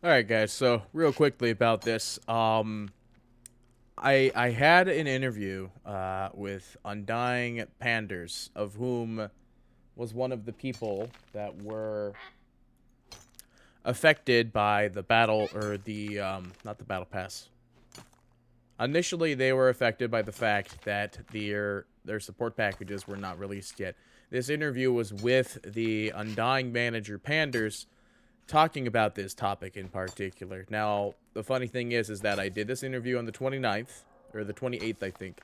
All right, guys. So real quickly about this, I had an interview with Undying Panders, of whom was one of the people that were affected by the battle or the not the battle pass. Initially, they were affected by the fact that their support packages were not released yet. This interview was with the Undying manager Panders, talking about this topic in particular. Now, the funny thing is that I did this interview on the 29th, or the 28th, I think.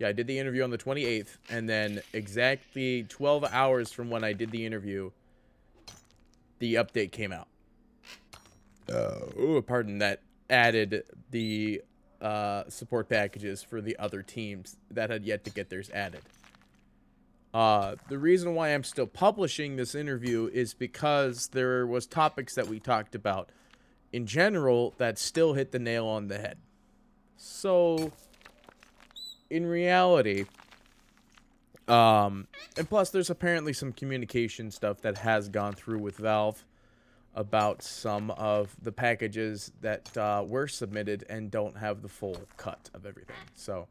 Yeah, I did the interview on the 28th, and then exactly 12 hours from when I did the interview, the update came out. Pardon, that added the support packages for the other teams that had yet to get theirs added. The reason why I'm still publishing this interview is because there was topics that we talked about in general that still hit the nail on the head. So, in reality, and plus there's apparently some communication stuff that has gone through with Valve about some of the packages that were submitted and don't have the full cut of everything. So,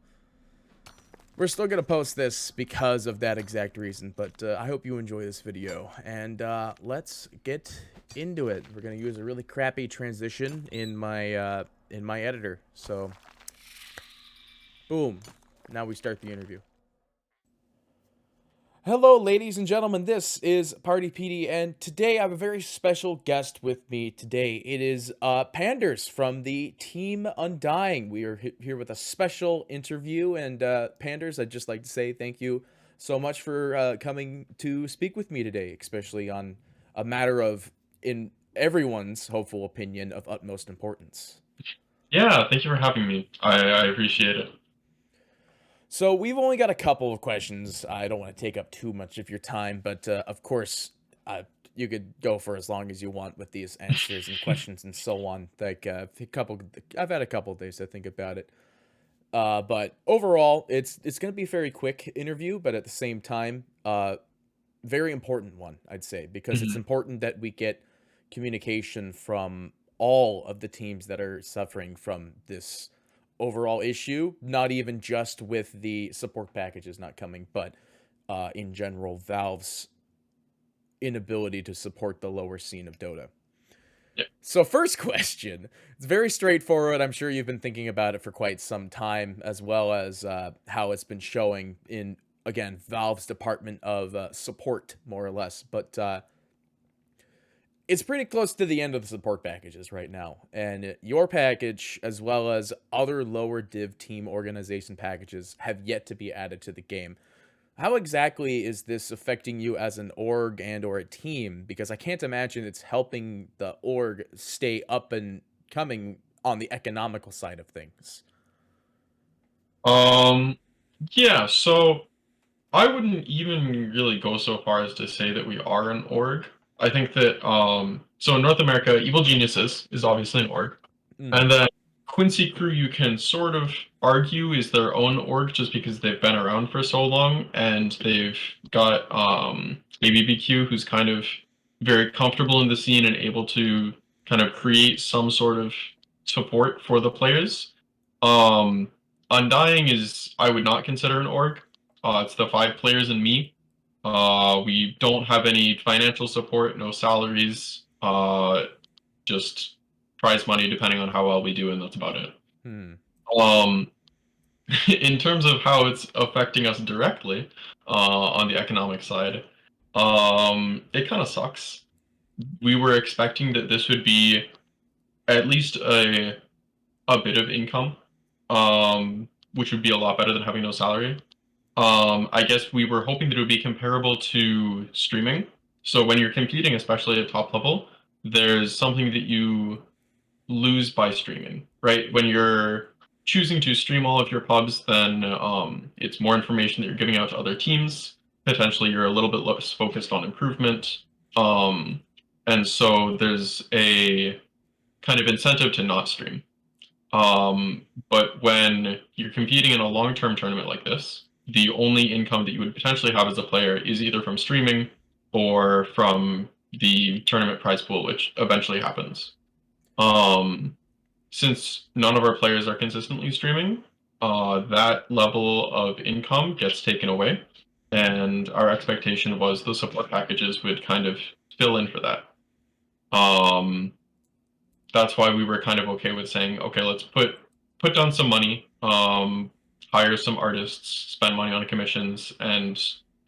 we're still going to post this because of that exact reason, but I hope you enjoy this video, and let's get into it. We're going to use a really crappy transition in my editor, so boom, now we start the interview. Hello, ladies and gentlemen, this is Party PD, and today I have a very special guest with me today. It is Panders from the team Undying. We are here with a special interview, and Panders, I'd just like to say thank you so much for coming to speak with me today, especially on a matter of, in everyone's hopeful opinion, of utmost importance. Yeah, thank you for having me. I appreciate it. So we've only got a couple of questions. I don't want to take up too much of your time, but of course, you could go for as long as you want with these answers and questions and so on. Like I've had a couple of days to think about it. But overall, it's going to be a very quick interview, but at the same time, very important one, I'd say, because it's Mhm. important that we get communication from all of the teams that are suffering from this overall issue, not even just with the support packages not coming, but in general, Valve's inability to support the lower scene of Dota. Yeah. So, first question. It's very straightforward. I'm sure you've been thinking about it for quite some time, as well as how it's been showing in, again, Valve's department of support, more or less. But it's pretty close to the end of the support packages right now. And your package, as well as other lower div team organization packages, have yet to be added to the game. How exactly is this affecting you as an org and or a team? Because I can't imagine it's helping the org stay up and coming on the economical side of things. Um, yeah, so I wouldn't even really go so far as to say that we are an org. I think that so in North America, Evil Geniuses is obviously an org. Mm. And then Quincy Crew you can sort of argue is their own org just because they've been around for so long and they've got ABBQ who's kind of very comfortable in the scene and able to kind of create some sort of support for the players. Um, Undying is I would not consider an org. It's the 5 players and me. We don't have any financial support, no salaries, just prize money depending on how well we do, and that's about it. Hmm. Um, in terms of how it's affecting us directly on the economic side, it kind of sucks. We were expecting that this would be at least a bit of income, which would be a lot better than having no salary. I guess we were hoping that it would be comparable to streaming. So when you're competing, especially at top level, there's something that you lose by streaming, right? When you're choosing to stream all of your pubs, then it's more information that you're giving out to other teams. Potentially, you're a little bit less focused on improvement. Um, and so there's a kind of incentive to not stream. But when you're competing in a long-term tournament like this, the only income that you would potentially have as a player is either from streaming or from the tournament prize pool, which eventually happens. Um, since none of our players are consistently streaming, that level of income gets taken away, and our expectation was the support packages would kind of fill in for that. Um, that's why we were kind of okay with saying, okay, let's put down some money, hire some artists, spend money on commissions, and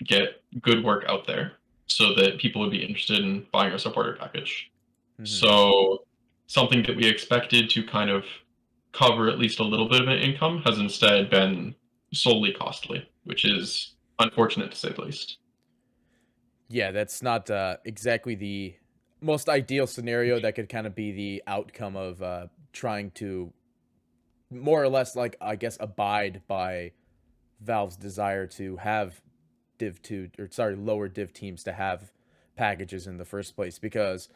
get good work out there so that people would be interested in buying our supporter package. Hmm. So something that we expected to kind of cover at least a little bit of an income has instead been solely costly, which is unfortunate to say the least. Yeah, that's not exactly the most ideal scenario that could kind of be the outcome of trying to more or less, like, I guess, abide by Valve's desire to have Div 2, or sorry, lower Div teams to have packages in the first place, because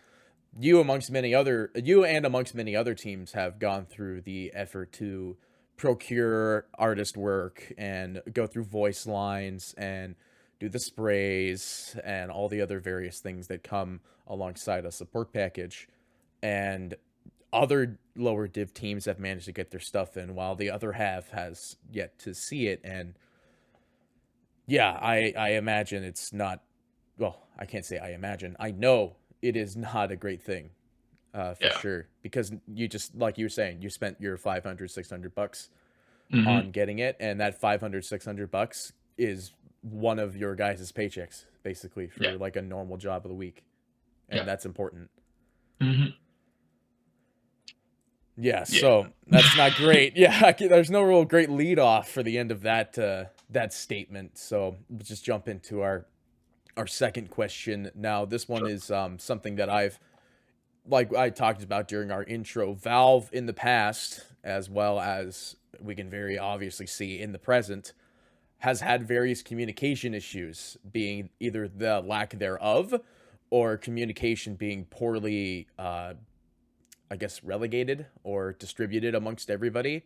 you and amongst many other teams have gone through the effort to procure artist work and go through voice lines and do the sprays and all the other various things that come alongside a support package. And other lower div teams have managed to get their stuff in, while the other half has yet to see it. And yeah, I imagine it's not. Well, I can't say I imagine. I know it is not a great thing, for Yeah. sure, because you just, like you were saying, you spent your 500, $600 Hmm. on getting it, and that 500, $600 is one of your guys' paychecks basically Yeah. for like a normal job of the week, and Yeah. that's important. Hmm. Yeah, Yeah. so that's not great. Yeah, there's no real great lead off for the end of that statement. So we'll just jump into our second question. Now, this one Sure. is something that like I talked about during our intro. Valve in the past, as well as we can very obviously see in the present, has had various communication issues, being either the lack thereof or communication being poorly, I guess, relegated or distributed amongst everybody.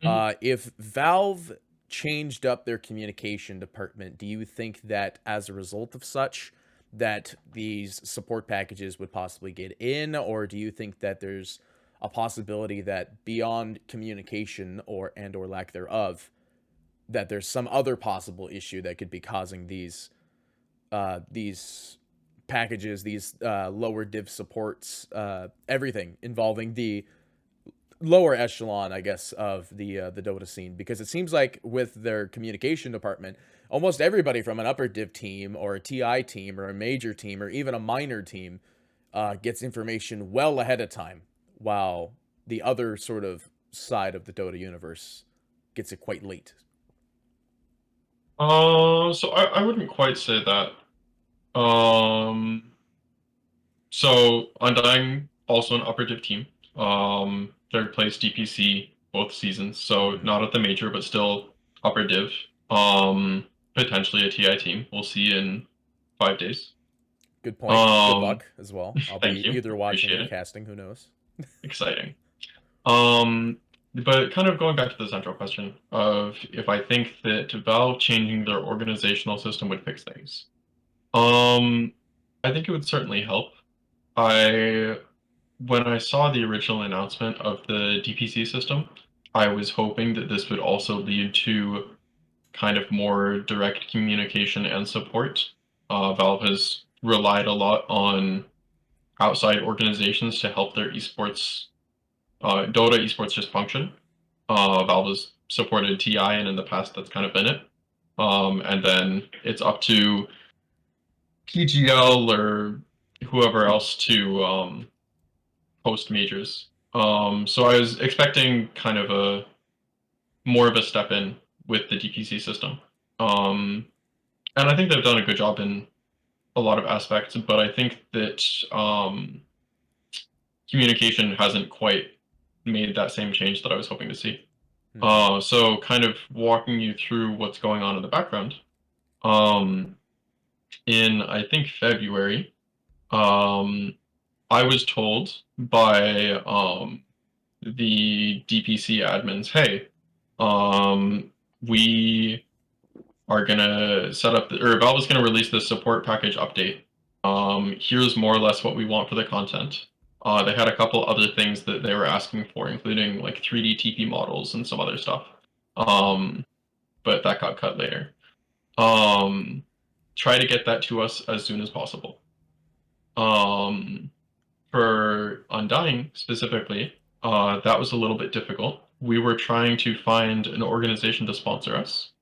Mhm. If Valve changed up their communication department, do you think that as a result of such, that these support packages would possibly get in, or do you think that there's a possibility that beyond communication or lack thereof, that there's some other possible issue that could be causing these packages, these lower div supports, everything involving the lower echelon, I guess, of the Dota scene, because it seems like with their communication department, almost everybody from an upper div team or a TI team or a major team or even a minor team gets information well ahead of time, while the other sort of side of the Dota universe gets it quite late. So I wouldn't quite say that. Um, so Undying also an upper div team. Third place DPC both seasons, so Mm-hmm. not at the major, but still upper div. Potentially a TI team. We'll see in 5 days. Good point. Good Um, luck as well. I'll be thank you. either watching Appreciate or it. casting. Who knows? Exciting. Um, but kind of going back to the central question of if I think that Valve changing their organizational system would fix things. Um, I think it would certainly help. I When I saw the original announcement of the DPC system, I was hoping that this would also lead to kind of more direct communication and support. Valve has relied a lot on outside organizations to help their esports, Dota esports just function. Valve has supported TI, and in the past that's kind of been it. And then it's up to PGL or whoever else to host majors. So I was expecting kind of a more of a step in with the DPC system. Um, and I think they've done a good job in a lot of aspects, but I think that communication hasn't quite made that same change that I was hoping to see. Mm-hmm. So kind of walking you through what's going on in the background. Um, in I think February, um, I was told by the DPC admins, hey, we are gonna set up, or Valve is gonna release this support package update. Here's more or less what we want for the content. They had a couple other things that they were asking for, including like 3D TP models and some other stuff. But that got cut later. Um, Try to get that to us as soon as possible. Um, for Undying specifically, that was a little bit difficult. We were trying to find an organization to sponsor us,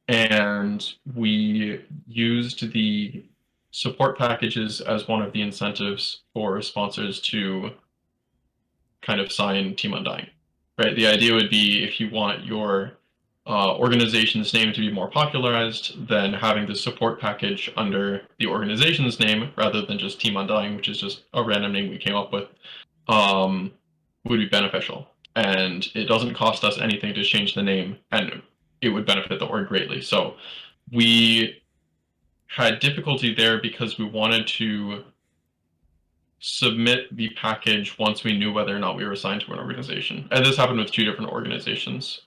and we used the support packages as one of the incentives for sponsors to kind of sign Team Undying. Right? The idea would be if you want your organization's name to be more popularized, then having the support package under the organization's name rather than just Team Undying, which is just a random name we came up with, um, would be beneficial. And it doesn't cost us anything to change the name, and it would benefit the org greatly. So we had difficulty there because we wanted to submit the package once we knew whether or not we were assigned to an organization. And this happened with two different organizations.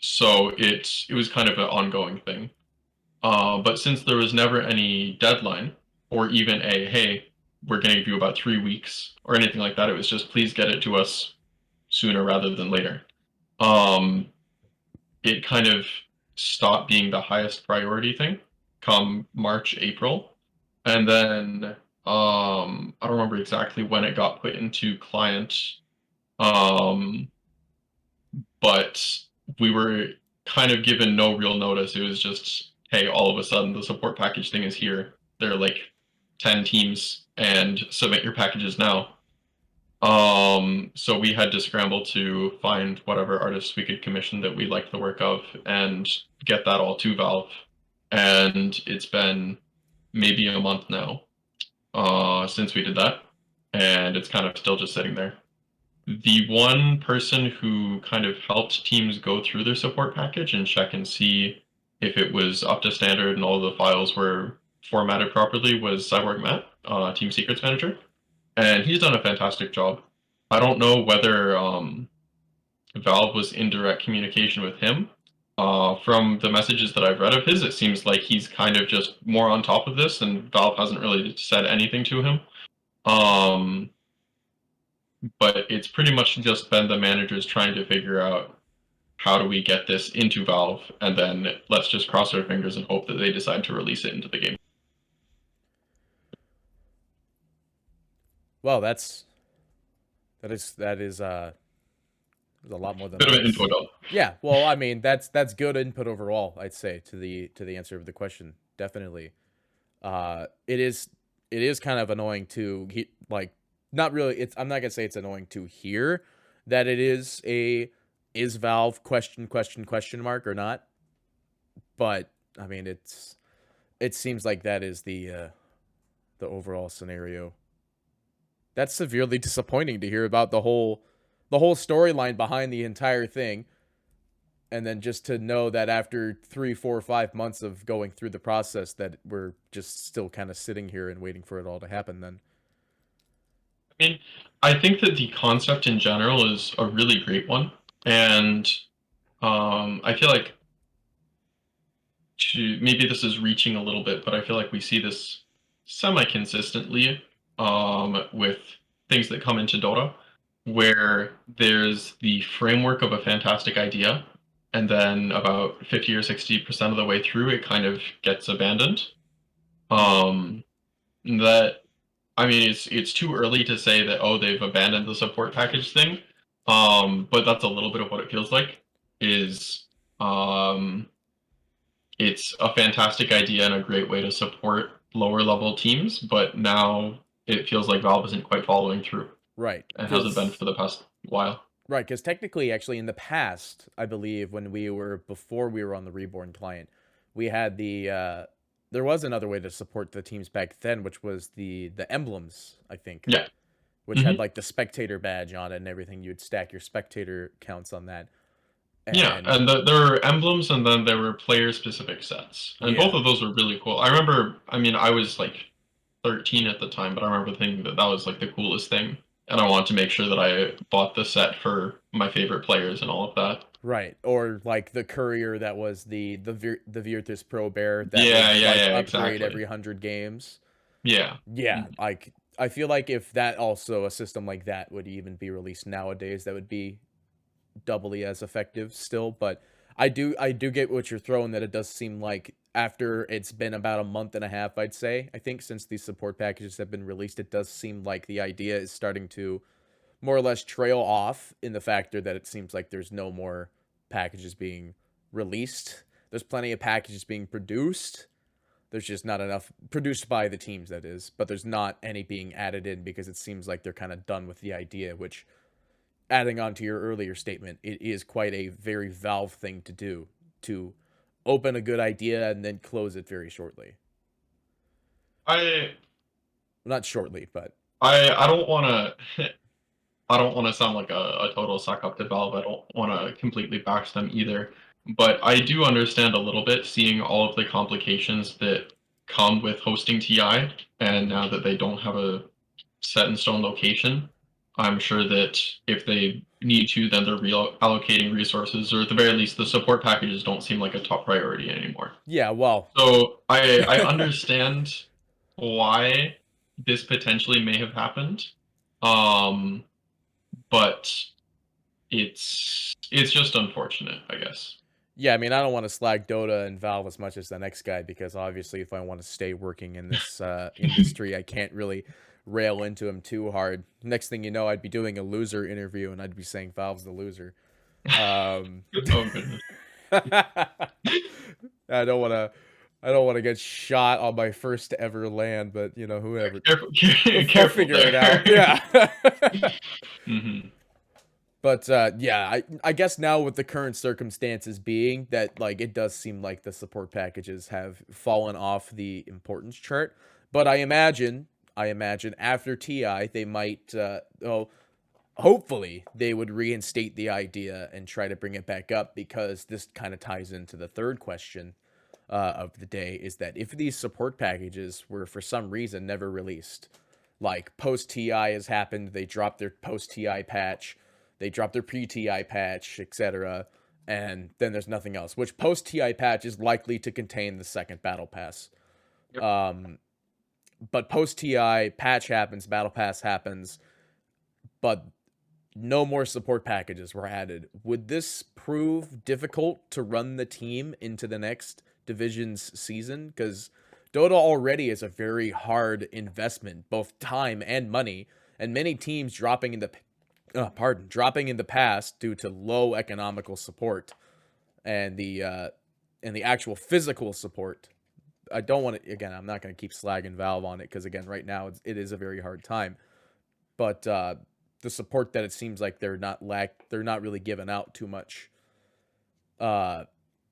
So it was kind of an ongoing thing. But since there was never any deadline or even a, hey, we're going to give you about 3 weeks or anything like that, it was just please get it to us sooner rather than later. It kind of stopped being the highest priority thing come March, April. And then I don't remember exactly when it got put into client, um, but we were kind of given no real notice. It was just, hey, all of a sudden the support package thing is here. There are like 10 teams and submit your packages now. So we had to scramble to find whatever artists we could commission that we liked the work of and get that all to Valve. And it's been maybe a month now since we did that, and it's kind of still just sitting there. The one person who kind of helped teams go through their support package and check and see if it was up to standard and all the files were formatted properly was Cyborg Matt, Team Secrets Manager, and he's done a fantastic job. I don't know whether Valve was in direct communication with him. From the messages that I've read of his, it seems like he's kind of just more on top of this, and Valve hasn't really said anything to him. But it's pretty much just been the managers trying to figure out how do we get this into Valve, and then let's just cross our fingers and hope that they decide to release it into the game. Well, that is a lot more than Bit I of an was. info dump. Yeah, well, I mean, that's good input overall, I'd say, to the answer of the question. Definitely. It is kind of annoying to like, not really, I'm not gonna say it's annoying to hear that it is Valve question mark or not. But I mean, it seems like that is the overall scenario. That's severely disappointing to hear about the whole storyline behind the entire thing, and then just to know that after 3, 4, 5 months of going through the process, that we're just still kind of sitting here and waiting for it all to happen. Then, I mean, I think that the concept in general is a really great one, and I feel like maybe this is reaching a little bit, but I feel like we see this semi-consistently with things that come into Dota, where there's the framework of a fantastic idea, and then about 50 or 60% of the way through, it kind of gets abandoned. Um, that I mean, it's too early to say that oh they've abandoned the support package thing, but that's a little bit of what it feels like. Is it's a fantastic idea and a great way to support lower level teams, but now it feels like Valve isn't quite following through right? and hasn't been for the past while. Right, because technically, actually, in the past, I believe when before we were on the Reborn client, we had there was another way to support the teams back then, which was the emblems, I think, Yeah. which had Hmm. like the spectator badge on it and everything. You'd stack your spectator counts on that, Yeah, and and there were emblems and then there were player specific sets. And both yeah, of those were really cool. I remember, I mean, I was like 13 at the time, but I remember thinking that that was like the coolest thing. And I wanted to make sure that I bought the set for my favorite players and all of that. right, or like the courier that was the Virtus Pro Bear that Yeah, would yeah, like yeah, upgrade exactly. every 100 games. Yeah. Yeah, like I feel like if that also a system like that would even be released nowadays, that would be doubly as effective still. But I do get what you're throwing, that it does seem like after it's been about a month and a half, I'd say, I think since these support packages have been released, it does seem like the idea is starting to more or less trail off in the factor that it seems like there's no more packages being released. There's plenty of packages being produced. There's just not enough produced by the teams, that is, but there's not any being added in because it seems like they're kind of done with the idea, which, adding on to your earlier statement, it is quite a very Valve thing to do, to open a good idea and then close it very shortly. I Not shortly, but I don't want to I don't want to sound like a total suck up to Valve. I don't want to completely bash them either. But I do understand a little bit seeing all of the complications that come with hosting TI, and now that they don't have a set in stone location, I'm sure that if they need to, then they're reallocating resources, or at the very least, the support packages don't seem like a top priority anymore. yeah, well, So I understand why this potentially may have happened. Um, but it's just unfortunate, I guess. yeah, I mean, I don't want to slag Dota and Valve as much as the next guy because obviously, if I want to stay working in this industry, I can't really rail into him too hard. Next thing you know, I'd be doing a loser interview and I'd be saying Valve's the loser. Um, Oh goodness. I don't want to. I don't want to get shot on my first ever land, but whoever. Careful, I'll careful figure it there. out. Yeah. Hmm. But yeah, I guess now with the current circumstances being that, like, it does seem like the support packages have fallen off the importance chart. But I imagine after TI they might hopefully they would reinstate the idea and try to bring it back up, because this kind of ties into the third question of the day, is that if these support packages were for some reason never released, like post TI has happened, they dropped their post TI patch, they dropped their pre TI patch, etc., and then there's nothing else. Which post TI patch is likely to contain the second battle pass. Yep. But post TI patch happens, battle pass happens, but no more support packages were added. Would this prove difficult to run the team into the next division's season? Because Dota already is a very hard investment, both time and money, and many teams dropping in the past due to low economical support and the actual physical support. I don't want to, again, I'm not going to keep slagging Valve on it because, again, right now it is a very hard time, but the support that it seems like they're not really giving out too much uh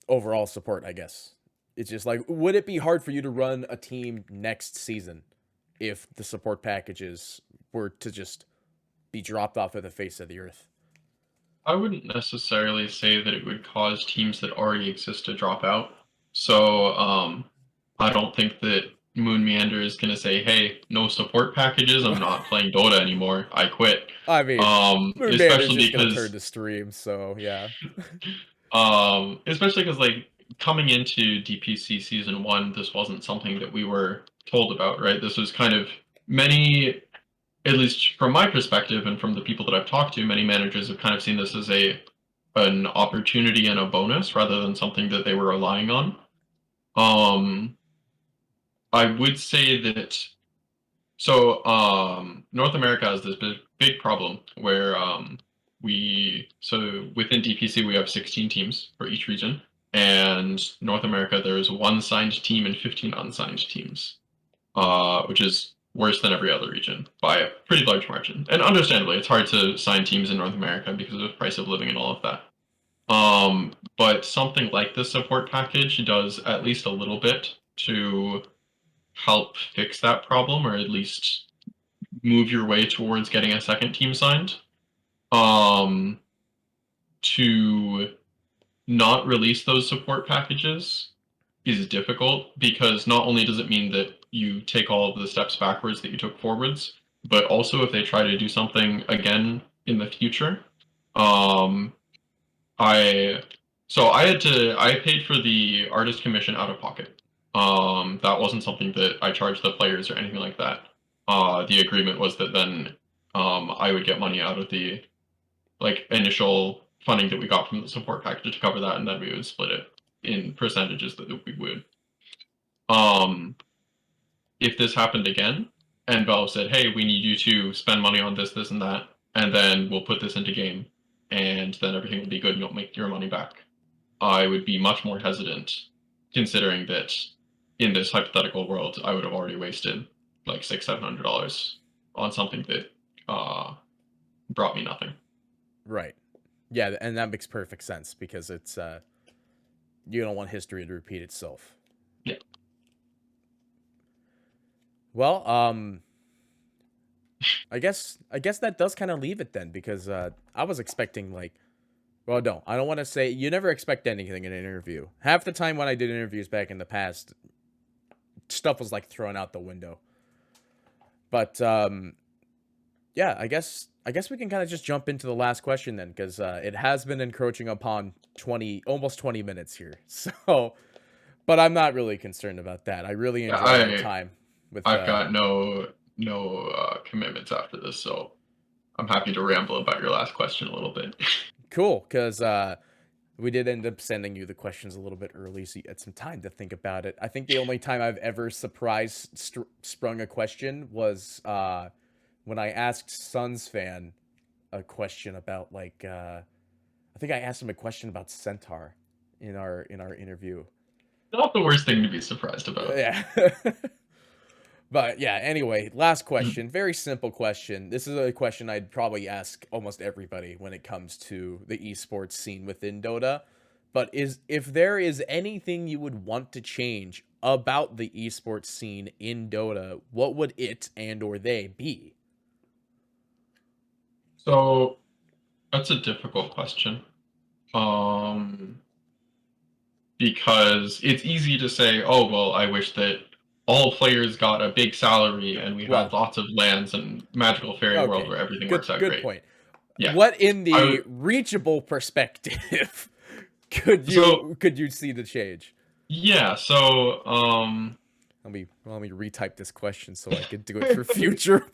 overall support, I guess. It's just like, would it be hard for you to run a team next season if the support packages were to just be dropped off of the face of the earth? I wouldn't necessarily say that it would cause teams that already exist to drop out. So I don't think that Moon Meander is going to say, "Hey, no support packages. I'm not playing Dota anymore. I quit." I mean, Moonman is Especially just gonna turn because to stream, so yeah. especially because like coming into DPC season one, this wasn't something that we were told about, right? This was kind of many, at least from my perspective and from the people that I've talked to, many managers have kind of seen this as an opportunity and a bonus rather than something that they were relying on. Um, I would say that North America has this big problem where within DPC we have 16 teams for each region, and North America there's one signed team and 15 unsigned teams, which is worse than every other region by a pretty large margin. And understandably, it's hard to sign teams in North America because of the price of living and all of that. But something like this support package does at least a little bit to help fix that problem, or at least move your way towards getting a second team signed. Um, to not release those support packages is difficult because not only does it mean that you take all of the steps backwards that you took forwards, but also if they try to do something again in the future, um, I I paid for the artist commission out of pocket. That wasn't something that I charged the players or anything like that. the agreement was that then I would get money out of the like initial funding that we got from the support package to cover that, and then we would split it in percentages that we would. Um, if this happened again, and Valve said, "Hey, we need you to spend money on this, this, and that, and then we'll put this into game, and then everything will be good, and you'll make your money back," I would be much more hesitant, considering that in this hypothetical world, I would have already wasted like $600-700 on something that brought me nothing. Right. Yeah, and that makes perfect sense because it's you don't want history to repeat itself. Yeah. Well, I guess that does kind of leave it then because I was expecting like, well, no, I don't want to say you never expect anything in an interview. Half the time when I did interviews back in the past, stuff was like thrown out the window. But yeah, I guess we can kind of just jump into the last question then because it has been encroaching upon almost 20 minutes here. So, but I'm not really concerned about that. I really Yeah, enjoyed our time with. I've got no commitments after this, so I'm happy to ramble about your last question a little bit. Cool, because we did end up sending you the questions a little bit early, so you had some time to think about it. I think the only time I've ever sprung a question was when I asked Suns fan a question about like I think I asked him a question about Centaur in our interview. Not the worst thing to be surprised about. Yeah. But yeah, anyway, last question. Very simple question. This is a question I'd probably ask almost everybody when it comes to the esports scene within Dota. But if there is anything you would want to change about the esports scene in Dota, what would it and or they be? So that's a difficult question. Because it's easy to say, oh, well, I wish that all players got a big salary and we had Well, lots of lands and magical fairy world okay. where everything works out Good great. point. Yeah. What in I the would, reachable perspective so could you see the change? yeah, so Let me retype this question so I can do it for future.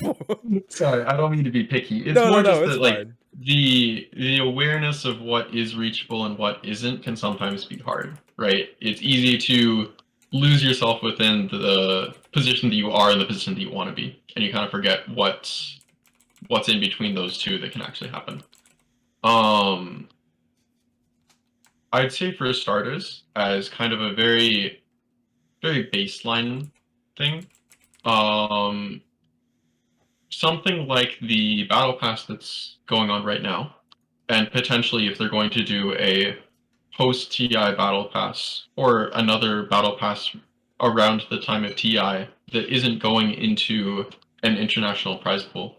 sorry, I don't mean to be picky. It's No, more no, just it's that like fine. the awareness of what is reachable and what isn't can sometimes be hard, right? It's easy to lose yourself within the position that you are and the position that you want to be, and you kind of forget what's in between those two that can actually happen. Um, I'd say for starters, as kind of a very baseline thing, um, something like the battle pass that's going on right now, and potentially if they're going to do a post TI battle pass or another battle pass around the time of TI that isn't going into an international prize pool.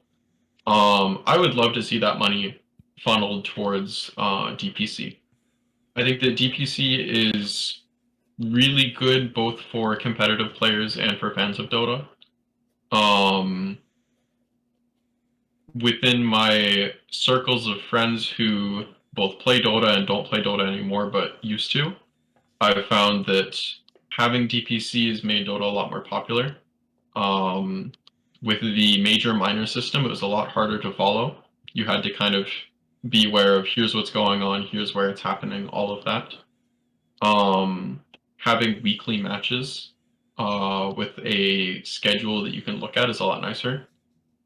I would love to see that money funneled towards DPC. I think that DPC is really good both for competitive players and for fans of Dota. Um, Within my circles of friends who both play Dota and don't play Dota anymore but used to, I've found that having DPC has made Dota a lot more popular. With the major minor system, it was a lot harder to follow. You had to kind of be aware of here's what's going on, here's where it's happening, all of that. Having weekly matches with a schedule that you can look at is a lot nicer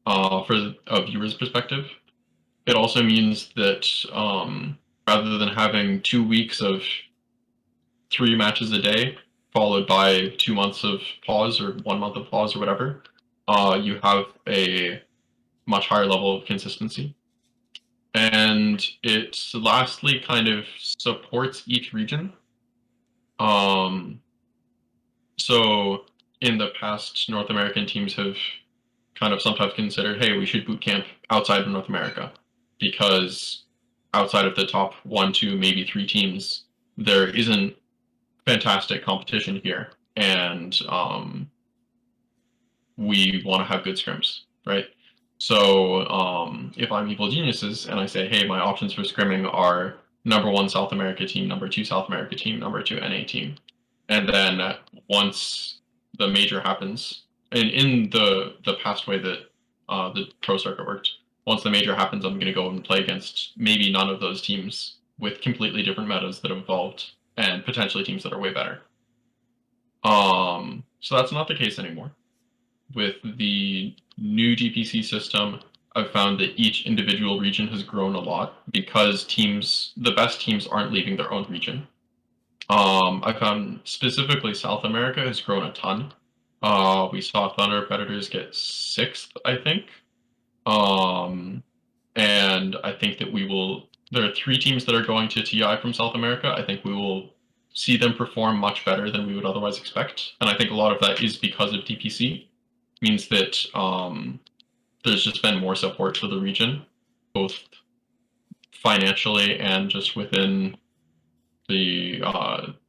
for a viewer's perspective. It also means that rather than having 2 weeks of 3 matches a day, followed by 2 months of pause or 1 month of pause or whatever, you have a much higher level of consistency. And it lastly kind of supports each region. Um, so in the past, North American teams have kind of sometimes considered, hey, we should boot camp outside of North America because outside of the top 1, 2, maybe 3 teams, there isn't fantastic competition here, and we want to have good scrims, right? So if I'm Evil Geniuses and I say, hey, my options for scrimming are #1 South America team, #2 South America team, #2 NA team, and then once the major happens, and in the past way that the pro circuit worked, once the major happens, I'm going to go and play against maybe none of those teams with completely different metas that have evolved and potentially teams that are way better. So that's not the case anymore. With the new DPC system, I've found that each individual region has grown a lot because the best teams aren't leaving their own region. I found specifically South America has grown a ton. We saw Thunder Predators get sixth, I think. Um, and I think that there are three teams that are going to TI from South America. I think we will see them perform much better than we would otherwise expect. And I think a lot of that is because of DPC. Means that there's just been more support for the region, both financially and just within the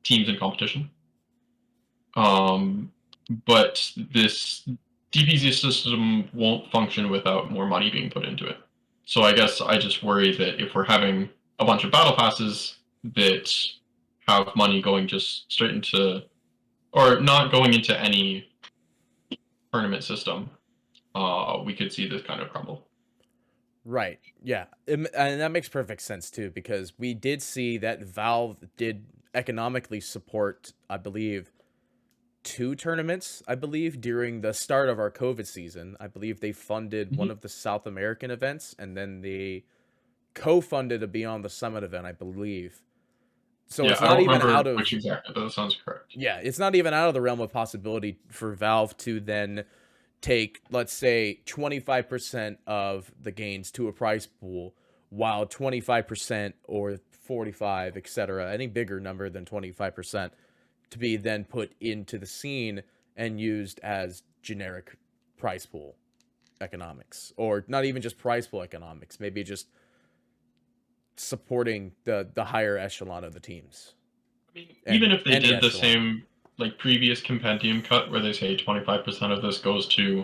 teams in competition. But this DPC system won't function without more money being put into it. So I guess I just worry that if we're having a bunch of battle passes that have money going just straight into, or not going into any tournament system, we could see this kind of crumble. Right. Yeah. And that makes perfect sense too, because we did see that Valve did economically support, I believe, two tournaments, I believe, during the start of our COVID season. I believe they funded one of the South American events, and then they co-funded a Beyond the Summit event, I believe. So Yeah, it's I not don't even remember out of which exactly, but that sounds correct. yeah, it's not even out of the realm of possibility for Valve to then take, let's say, 25% of the gains to a prize pool, while 25% or 45, etc., any bigger number than 25%, to be then put into the scene and used as generic prize pool economics, or not even just prize pool economics, maybe just supporting the higher echelon of the teams. I mean, even And if they any did the echelon. same like previous compendium cut where they say 25% of this goes to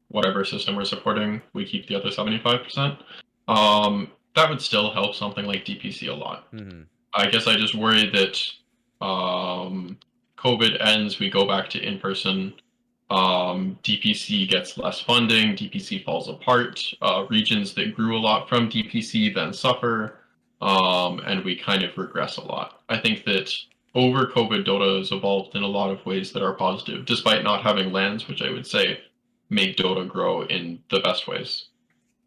whatever system we're supporting, we keep the other 75%, that would still help something like DPC a lot. Mm-hmm. I guess I just worry that COVID ends, we go back to in-person, DPC gets less funding, DPC falls apart, regions that grew a lot from DPC then suffer, and we kind of regress a lot. I think that over COVID, Dota has evolved in a lot of ways that are positive, despite not having lands, which I would say make Dota grow in the best ways.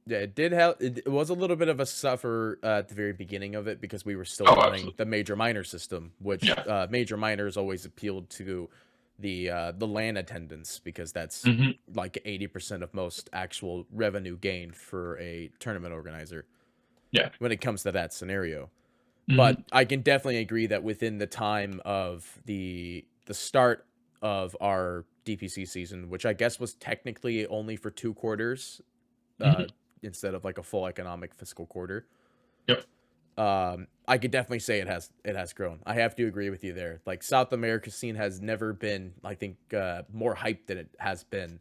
Yeah, it did have. It was a little bit of a suffer at the very beginning of it because we were still Oh, running absolutely. the major minor system, which Yeah. major minors always appealed to the LAN attendance, because that's Hmm. like 80% of most actual revenue gained for a tournament organizer Yeah. when it comes to that scenario. Hmm. But I can definitely agree that within the time of the start of our DPC season, which I guess was technically only for 2 quarters, uh, Hmm. instead of like a full economic fiscal quarter. Yep. I could definitely say it has grown. I have to agree with you there. Like South America scene has never been, I think, more hyped than it has been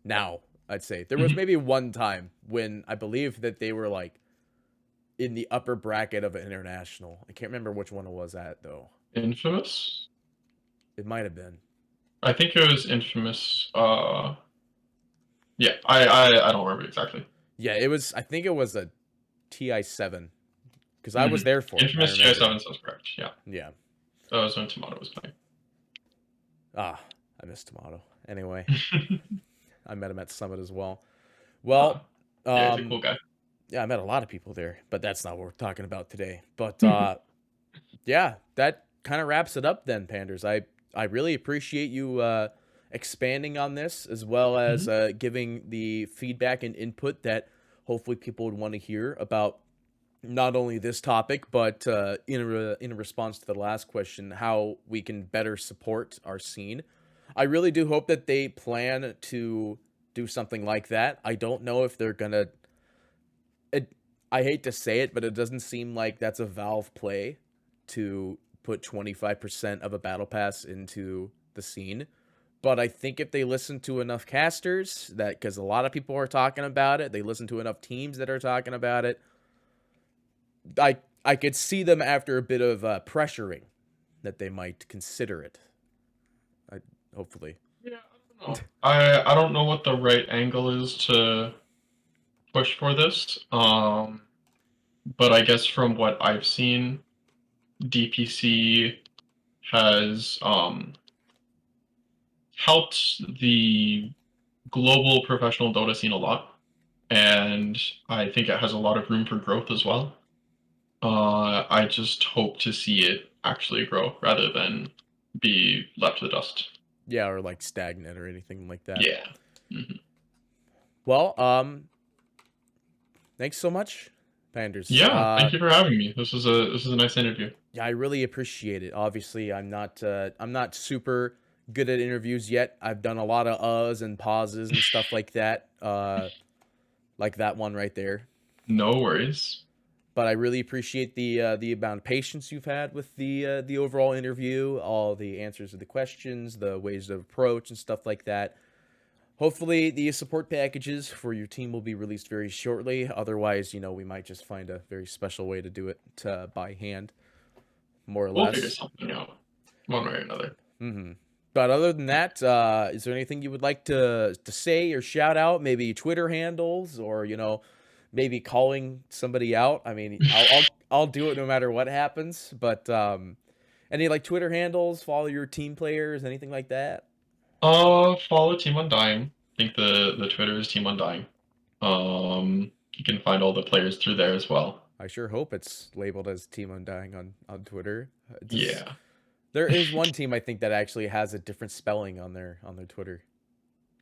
now. I'd say there was Hmm. maybe one time when I believe that they were like in the upper bracket of an international. I can't remember which one it was at though. Infamous. It might have been. I think it was Infamous. Yeah, I don't remember exactly. Yeah, it was. I think it was a TI7 because I was Hmm. there for it. I Infamous remember. TI7 sounds correct. Yeah, Yeah. that was when Tomato was playing. Ah, I missed Tomato. Anyway, Ah, I met him at Summit as well. Well, yeah, he's a um, cool guy. yeah, I met a lot of people there, but that's not what we're talking about today. But yeah, that kind of wraps it up then, Panders. I really appreciate you expanding on this, as well as Mhm. giving the feedback and input that hopefully people would want to hear about not only this topic, but in response to the last question, how we can better support our scene. I really do hope that they plan to do something like that. I don't know if they're gonna. It, I hate to say it, but it doesn't seem like that's a Valve play to put 25% of a battle pass into the scene. But I think if they listen to enough casters, that because a lot of people are talking about it, they listen to enough teams that are talking about it, I could see them after a bit of pressuring that they might consider it. I, hopefully. Yeah, know. I don't know what the right angle is to push for this. But I guess from what I've seen, DPC has helped the global professional Dota scene a lot, and I think it has a lot of room for growth as well. I just hope to see it actually grow rather than be left to the dust. Yeah, or like stagnant or anything like that. Yeah. Mhm. Well, thanks so much, Panders. Yeah. Thank you for having me. This is a nice interview. Yeah, I really appreciate it. Obviously, I'm not super good at interviews yet. I've done a lot of uhs and pauses and stuff like that. Like that one right there. No worries. But I really appreciate the amount of patience you've had with the overall interview, all the answers to the questions, the ways of approach and stuff like that. Hopefully, the support packages for your team will be released very shortly. Otherwise, we might just find a very special way to do it by hand, more or We'll figure less. something out, one way or another. Mm-hmm. But other than that, is there anything you would like to say or shout out? Maybe Twitter handles, or maybe calling somebody out. I mean, I'll do it no matter what happens. But any like Twitter handles, follow your team players, anything like that? Follow Team Undying. I think the Twitter is Team Undying. You can find all the players through there as well. I sure hope it's labeled as Team Undying on Twitter. Just Yeah. there is one team I think that actually has a different spelling on their Twitter.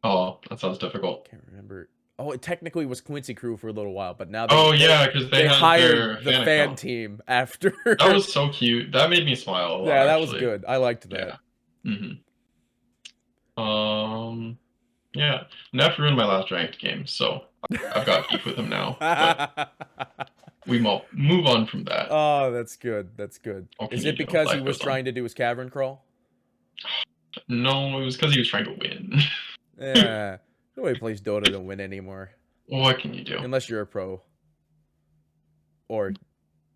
Oh, that sounds difficult. Can't remember. Oh, it technically was Quincy Crew for a little while, but now Oh yeah, because they they had their hired the fan fan account. team after. That was so cute. That made me smile a lot, Yeah, that was actually. good. I liked that. Yeah. Yeah. Neff ruined my last ranked game, so I've got beef with him now. But we move on from that. Oh, that's good. That's good. What can Is you it do? because he Life was goes on. trying to do his cavern crawl? No, it was because he was trying to win. Yeah. Nobody plays Dota to win anymore. What can you do? Unless you're a pro. Or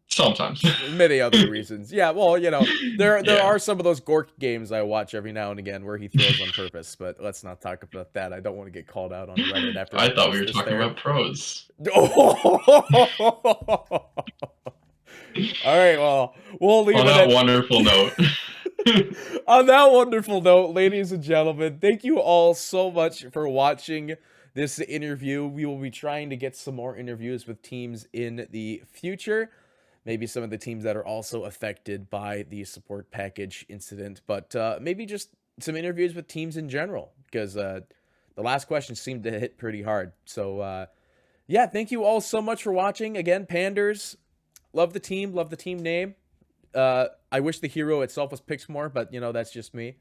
Sometimes. many other reasons. Yeah, well, there Yeah. are some of those Gork games I watch every now and again where he throws on purpose, but let's not talk about that. I don't want to get called out on Reddit after I thought we post were this talking there. about pros. All right, well, we'll leave On it that at wonderful note. On that wonderful note, ladies and gentlemen, thank you all so much for watching this interview. We will be trying to get some more interviews with teams in the future. Maybe some of the teams that are also affected by the support package incident, but maybe just some interviews with teams in general, because the last question seemed to hit pretty hard. So, yeah, thank you all so much for watching. Again, Panders, love the team name. I wish the hero itself was Pixmore, but that's just me.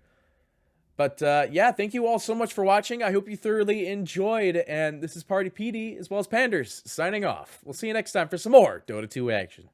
But yeah, thank you all so much for watching. I hope you thoroughly enjoyed. And this is Party PD as well as Panders signing off. We'll see you next time for some more Dota 2 action.